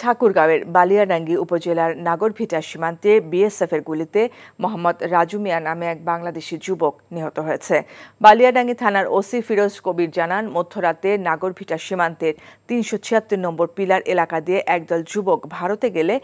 ঠাকুরগাঁওয়ের বালিয়াডাঙ্গি উপজেলার নাগরভিটা সীমান্তে বিএসএফের গুলিতে মোহাম্মদ রাজু মিয়া নামে এক বাংলাদেশি যুবক নিহত হয়েছে। বালিয়াডাঙ্গি থানার ওসি ফিরোজ কবির জানান, মধ্যরাতে নাগরভিটা সীমান্তের ৩৭৬ নম্বর পিলার এলাকা দিয়ে একদল যুবক ভারতে গেলে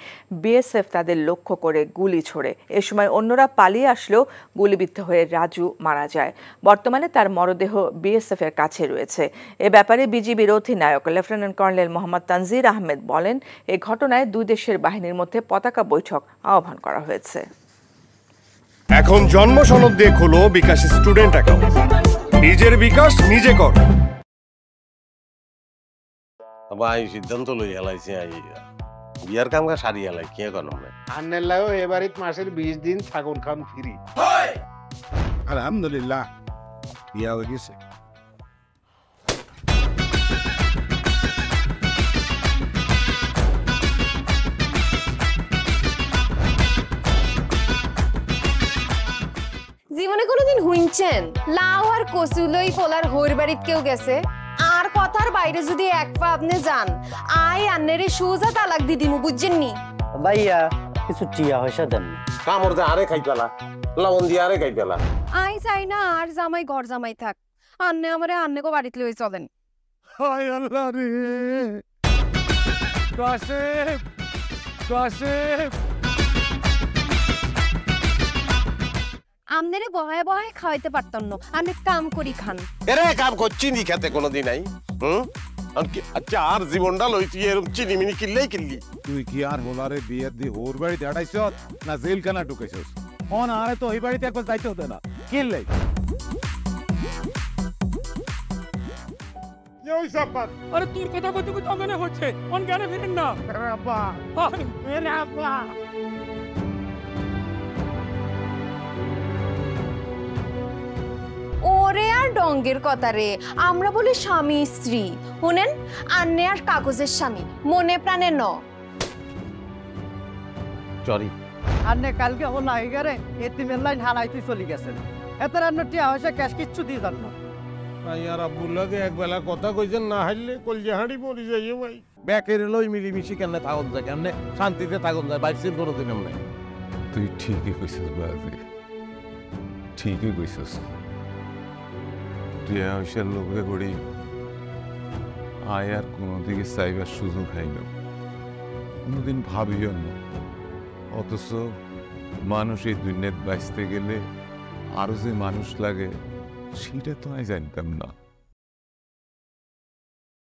বিএসএফ তাদের লক্ষ্য করে গুলি ছোড়ে। এ সময় অন্যরা পালিয়ে আসলেও গুলিবিদ্ধ হয়ে রাজু মারা যায়। বর্তমানে তার মরদেহ বিএসএফের কাছে রয়েছে। এ ব্যাপারে বিজিবির অধিনায়ক lieutenant colonel Mohammad Tangier Ahmed বলেন, এই ঘটনায় দুই দেশের বাহিনীর মধ্যে পতাকা বৈঠক আহ্বান করা হয়েছে। এখন জন্ম সনদ দিয়ে খোলো বিকাশ স্টুডেন্ট অ্যাকাউন্ট। নিজের বিকাশ নিজে কর। ভাই সিদ্ধান্ত লই হেলাইছে বিয়ার কাম কা সারি হেলাই কি এখন আন্নের লাগো এবারে মাসের 20 দিন থাকুন খাম ফ্রি। আলহামদুলিল্লাহ বিয়া হয়ে গেছে। জীবনে কোনোদিন হুইনছেন লাউ আর কচু লই পোলার হইর বাড়িত কেউ গেছে? আর কথার বাইরে যদি এক পা আপনি যান, আই আন্নেরে সুজা তালাক দি দিমু, বুঝছেন নি? ভাইয়া কিছু টিয়া পয়সা দেন। কামড় দে আরে খাই পেলা, লবণ দিয়ে আরে খাই পেলা। আই চাই না আর জামাই ঘর জামাই থাক, আন্নে আমারে আন্নেকো বাড়িতে লই চলেন। হায় আল্লাহ রে, কাশেম কাশেম আমনেরে বহায় বহায় খাওয়াইতে পারতাম না, আন্নে কাম করি খান। এরে কাম করছি নি খেতে কোনোদিন নাই। আচ্ছা আর জীবনটা লই তুই এরকম চিনিমিনি কিল্লেই কিল্লি। তুই কি আর হোলারে বিয়ের দি ওর বাড়িতে আড়াইছ না জেলখানা ঢুকেছিস? অন আরে তো ওই বাড়িতে একবার যাইতে হতো না, কিনলে আরে তোর কথা কইতে কইতে অজ্ঞান হচ্ছে, অন জ্ঞানে ফিরেন না। আব্বা আরে আব্বা ওরে আর ডঙ্গের কথা রে, আমরা বলি স্বামী স্ত্রী, শুনেন আন্নে আর কাগজের স্বামী, মনে প্রাণে ন। সরি আন্নে কালকে ও নাইগারে এতিমের লাইন হালাইতে চলে গেছেন। এত রান্না টিয়া পয়সা ক্যাশ কিচ্ছু দিয়ে যান না। ভাই আর আব্বুল্লাহকে এক বেলা কথা কইছেন, না হাইলে কলজে হাঁড়ি মরি যাইও ভাই। ব্যাকের লই মিলিমিশি কেমনে থাকুন যায়, কেমনে শান্তিতে থাকুন যায়, বাইসির কোনোদিন এমনি। তুই ঠিকই কইছিস বাজে, ঠিকই কইছিস। তুই আয়সার লোকে করি আয় আর কোনোদিকে চাইবার সুযোগ হয় না, কোনোদিন ভাবিও না। অথচ মানুষ এই দুনিয়ায় বাঁচতে গেলে আরো যে মানুষ লাগে সেটা তো আমি জানতাম না।